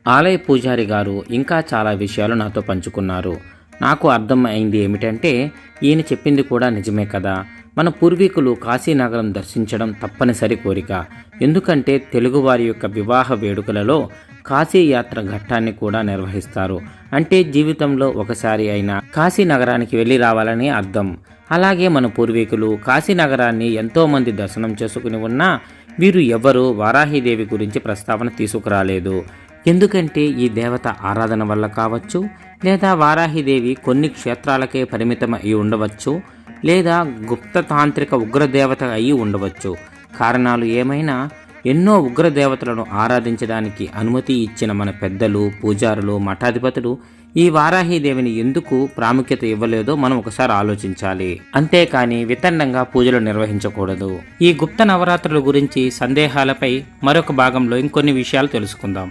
ఆలయ పూజారి గారు ఇంకా చాలా విషయాలు నాతో పంచుకున్నారు. నాకు అర్థం అయింది ఏమిటంటే, ఈయన చెప్పింది కూడా నిజమే కదా. మన పూర్వీకులు కాశీనగరం దర్శించడం తప్పనిసరి కోరిక. ఎందుకంటే తెలుగువారి యొక్క వివాహ వేడుకలలో కాశీయాత్ర ఘట్టాన్ని కూడా నిర్వహిస్తారు. అంటే జీవితంలో ఒకసారి అయినా కాశీ నగరానికి వెళ్ళి రావాలని అర్థం. అలాగే మన పూర్వీకులు కాశీనగరాన్ని ఎంతోమంది దర్శనం చేసుకుని ఉన్నా వీరు ఎవరూ వారాహీదేవి గురించి ప్రస్తావన తీసుకురాలేదు. ఎందుకంటే ఈ దేవత ఆరాధన వల్ల కావచ్చు, లేదా వారాహిదేవి కొన్ని క్షేత్రాలకే పరిమితం అయి ఉండవచ్చు, లేదా గుప్త తాంత్రిక ఉగ్రదేవత అయి ఉండవచ్చు. కారణాలు ఏమైనా ఎన్నో ఉగ్రదేవతలను ఆరాధించడానికి అనుమతి ఇచ్చిన మన పెద్దలు, పూజారులు, మఠాధిపతులు ఈ వారాహీదేవిని ఎందుకు ప్రాముఖ్యత ఇవ్వలేదో మనం ఒకసారి ఆలోచించాలి. అంతేకాని వితండంగా పూజలు నిర్వహించకూడదు. ఈ గుప్త నవరాత్రుల గురించి సందేహాలపై మరొక భాగంలో ఇంకొన్ని విషయాలు తెలుసుకుందాం.